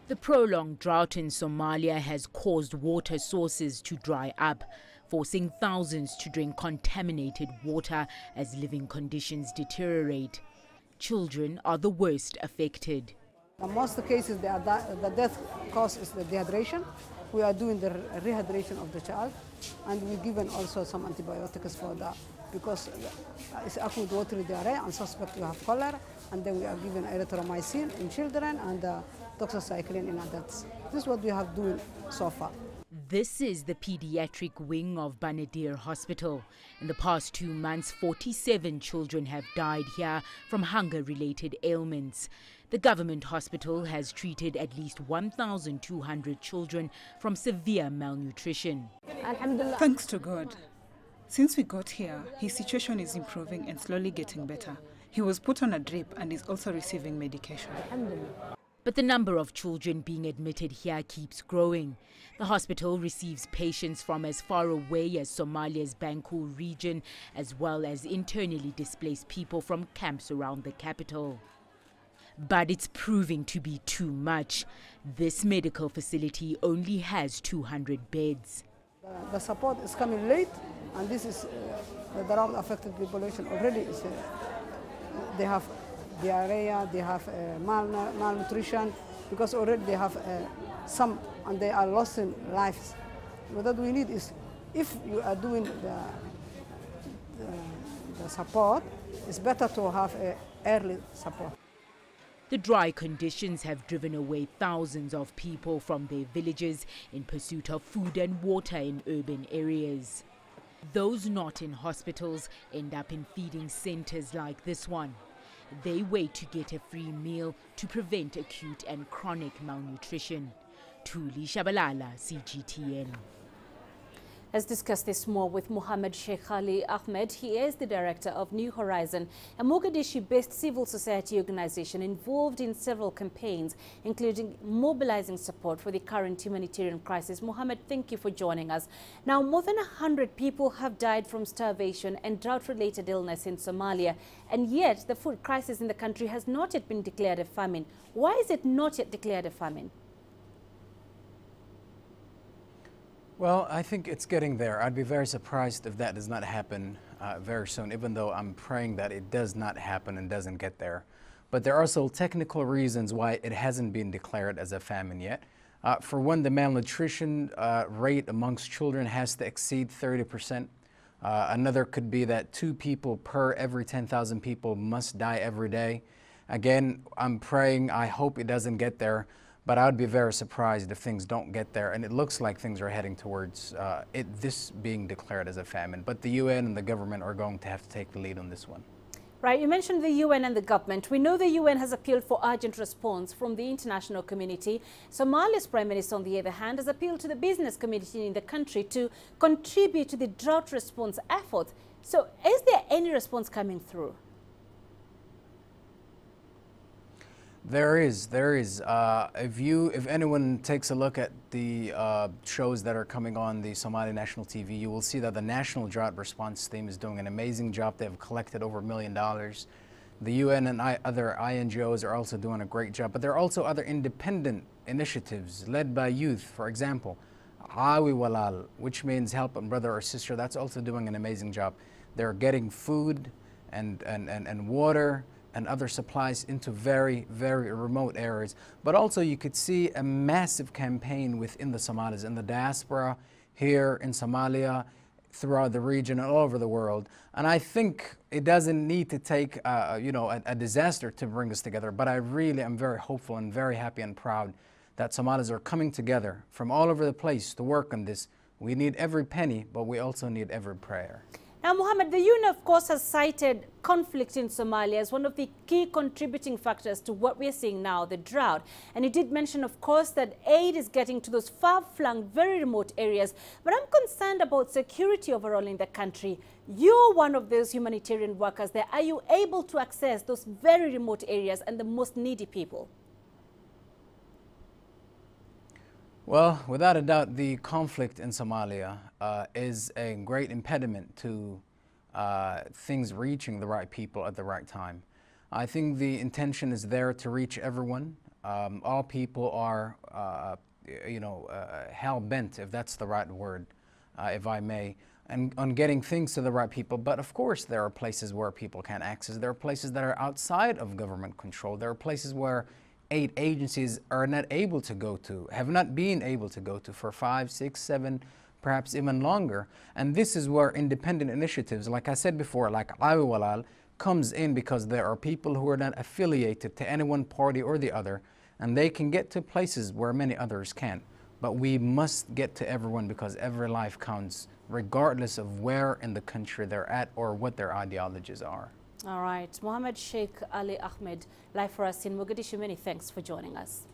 The prolonged drought in Somalia has caused water sources to dry up, forcing thousands to drink contaminated water as living conditions deteriorate. Children are the worst affected. In most cases, the death cause is the dehydration. We are doing the rehydration of the child, and we've given also some antibiotics for that because it's acute watery diarrhea and suspect we have cholera, and then we are giving erythromycin in children and doxycycline in adults. This is what we have doing so far. This is the pediatric wing of Banaadir Hospital. In the past 2 months, 47 children have died here from hunger-related ailments. The government hospital has treated at least 1,200 children from severe malnutrition. Thanks to God. Since we got here, his situation is improving and slowly getting better. He was put on a drip and is also receiving medication. But the number of children being admitted here keeps growing. The hospital receives patients from as far away as Somalia's Banku region, as well as internally displaced people from camps around the capital. But it's proving to be too much. This medical facility only has 200 beds. The support is coming late, and this is the drought-affected population already. They have diarrhea, they have malnutrition, because already they have some, and they are losing lives. What we need is, if you are doing the support, it's better to have early support. The dry conditions have driven away thousands of people from their villages in pursuit of food and water in urban areas. Those not in hospitals end up in feeding centers like this one. They wait to get a free meal to prevent acute and chronic malnutrition. Thuli Tshabalala, CGTN. Let's discuss this more with Mohammed Sheikh Ali Ahmed. He is the director of New Horizon, a Mogadishu-based civil society organization involved in several campaigns, including mobilizing support for the current humanitarian crisis. Mohammed, thank you for joining us. Now, more than 100 people have died from starvation and drought-related illness in Somalia, and yet the food crisis in the country has not yet been declared a famine. Why is it not yet declared a famine? Well, I think it's getting there. I'd be very surprised if that does not happen very soon, even though I'm praying that it does not happen and doesn't get there. But there are also technical reasons why it hasn't been declared as a famine yet. For one, the malnutrition rate amongst children has to exceed 30%. Another could be that 2 people per every 10,000 people must die every day. Again, I'm praying, I hope it doesn't get there. But I would be very surprised if things don't get there, and it looks like things are heading towards this being declared as a famine. But the UN and the government are going to have to take the lead on this one. Right, you mentioned the UN and the government. We know the UN has appealed for urgent response from the international community. Somalia's Prime Minister, on the other hand, has appealed to the business community in the country to contribute to the drought response effort. So is there any response coming through? There is. If anyone takes a look at the shows that are coming on the Somali national TV, you will see that the National Drought Response Team is doing an amazing job. They've collected over $1 million. The UN and other INGOs are also doing a great job, but there are also other independent initiatives led by youth. For example, Awi Walal, which means help a brother or sister, that's also doing an amazing job. They're getting food and water and other supplies into very, very remote areas. But also you could see a massive campaign within the Somalis, in the diaspora, here in Somalia, throughout the region and all over the world. And I think it doesn't need to take a disaster to bring us together, but I really am very hopeful and very happy and proud that Somalis are coming together from all over the place to work on this. We need every penny, but we also need every prayer. Now, Mohammed, the UN, of course, has cited conflict in Somalia as one of the key contributing factors to what we're seeing now, the drought. And it did mention, of course, that aid is getting to those far-flung, very remote areas. But I'm concerned about security overall in the country. You're one of those humanitarian workers there. Are you able to access those very remote areas and the most needy people? Well, without a doubt, the conflict in Somalia is a great impediment to things reaching the right people at the right time. I think the intention is there to reach everyone. all people are, hell-bent, if that's the right word, if I may, and on getting things to the right people. But of course, there are places where people can't access. There are places that are outside of government control. There are places where aid agencies are not able to go to, have not been able to go to for 5, 6, 7, perhaps even longer. And this is where independent initiatives, like I said before, like Walal, comes in, because there are people who are not affiliated to any one party or the other, and they can get to places where many others can't. But we must get to everyone, because every life counts, regardless of where in the country they're at or what their ideologies are. All right. Mohammed Sheikh Ali Ahmed, live for us in Mogadishu, many thanks for joining us.